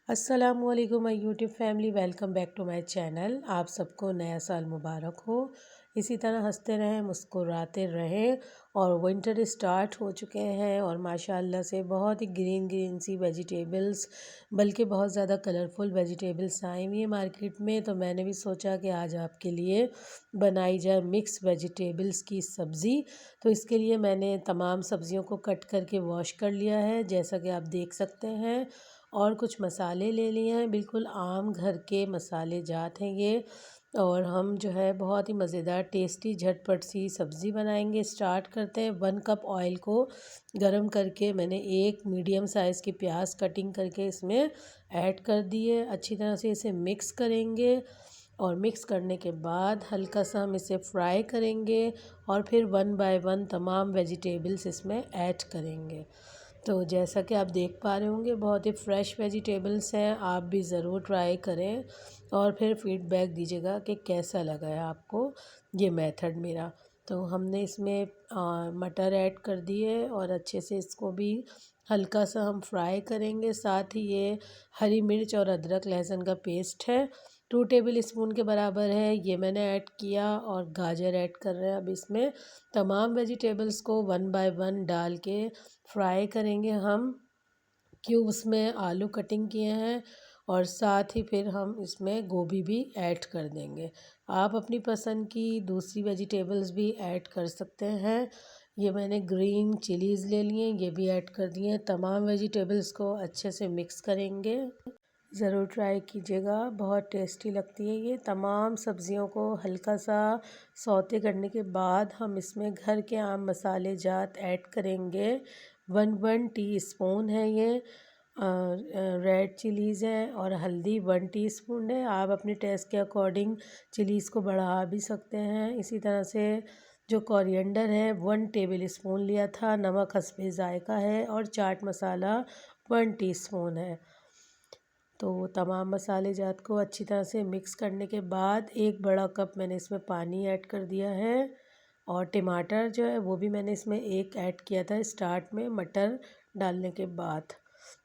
अस्सलामुअलैकुम my YouTube family, welcome back to my channel. आप सबको नया साल मुबारक हो। इसी तरह हंसते रहें, मुस्कुराते रहें। और विंटर स्टार्ट हो चुके हैं और माशाल्लाह से बहुत ही ग्रीन ग्रीन सी वेजिटेबल्स, बल्कि बहुत ज़्यादा कलरफुल वेजिटेबल्स आई हुई हैं मार्केट में। तो मैंने भी सोचा कि आज आपके लिए बनाई जाए मिक्स वेजिटेबल्स की सब्ज़ी। तो इसके लिए मैंने तमाम सब्ज़ियों को कट करके वॉश कर लिया है, जैसा कि आप देख सकते हैं। और कुछ मसाले ले लिए हैं, बिल्कुल आम घर के मसाले जात हैं ये। और हम जो है बहुत ही मज़ेदार टेस्टी झटपट सी सब्ज़ी बनाएंगे। स्टार्ट करते हैं। 1 कप ऑयल को गरम करके मैंने एक मीडियम साइज़ की प्याज कटिंग करके इसमें ऐड कर दिए। अच्छी तरह से इसे मिक्स करेंगे और मिक्स करने के बाद हल्का सा हम इसे फ्राई करेंगे और फिर 1 बाय 1 तमाम वेजिटेबल्स इसमें ऐड करेंगे। तो जैसा कि आप देख पा रहे होंगे, बहुत ही फ्रेश वेजिटेबल्स हैं। आप भी ज़रूर ट्राई करें और फिर फीडबैक दीजिएगा कि कैसा लगा है आपको ये मेथड मेरा। तो हमने इसमें मटर ऐड कर दिए और अच्छे से इसको भी हल्का सा हम फ्राई करेंगे। साथ ही ये हरी मिर्च और अदरक लहसुन का पेस्ट है, 2 टेबल स्पून के बराबर है, ये मैंने ऐड किया। और गाजर ऐड कर रहे हैं अब इसमें। तमाम वेजिटेबल्स को 1 बाय 1 डाल के फ्राई करेंगे हम। क्यूब्स में आलू कटिंग किए हैं और साथ ही फिर हम इसमें गोभी भी ऐड कर देंगे। आप अपनी पसंद की दूसरी वेजिटेबल्स भी ऐड कर सकते हैं। ये मैंने ग्रीन चिलीज़ ले लिए, ये भी ऐड कर दिए हैं। तमाम वेजिटेबल्स को अच्छे से मिक्स करेंगे। ज़रूर ट्राई कीजिएगा, बहुत टेस्टी लगती है ये। तमाम सब्ज़ियों को हल्का सा सौते करने के बाद हम इसमें घर के आम मसाले जात ऐड करेंगे। 1 टीस्पून है ये रेड चिलीज़ है और हल्दी 1 टीस्पून है। आप अपने टेस्ट के अकॉर्डिंग चिलीज़ को बढ़ा भी सकते हैं। इसी तरह से जो कोरिएंडर है 1 टेबल स्पून लिया था। नमक हस्बे ज़ायका है और चाट मसाला 1 टीस्पून है। तो तमाम मसाले जात को अच्छी तरह से मिक्स करने के बाद 1 बड़ा कप मैंने इसमें पानी ऐड कर दिया है। और टमाटर जो है वो भी मैंने इसमें 1 ऐड किया था स्टार्ट में मटर डालने के बाद,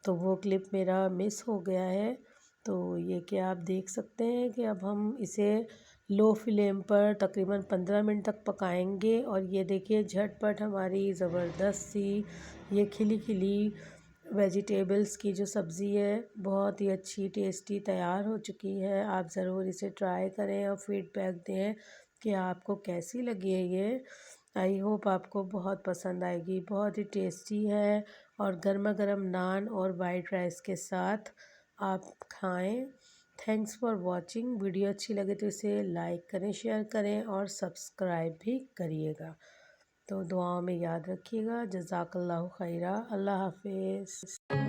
तो वो क्लिप मेरा मिस हो गया है। तो ये कि आप देख सकते हैं कि अब हम इसे लो फ्लेम पर तकरीबन 15 मिनट तक पकाएंगे। और ये देखिए झटपट हमारी ज़बरदस्त सी ये खिली खिली वेजिटेबल्स की जो सब्ज़ी है बहुत ही अच्छी टेस्टी तैयार हो चुकी है। आप ज़रूर इसे ट्राई करें और फीडबैक दें कि आपको कैसी लगी है ये। आई होप आपको बहुत पसंद आएगी, बहुत ही टेस्टी है। और गर्मा गर्म नान और वाइट राइस के साथ आप खाएं। Thanks for watching. वीडियो अच्छी लगे तो इसे लाइक करें, शेयर करें और सब्सक्राइब भी करिएगा। तो दुआओं में याद रखिएगा। जज़ाकल्लाहु खैरा। अल्लाह हाफिज़।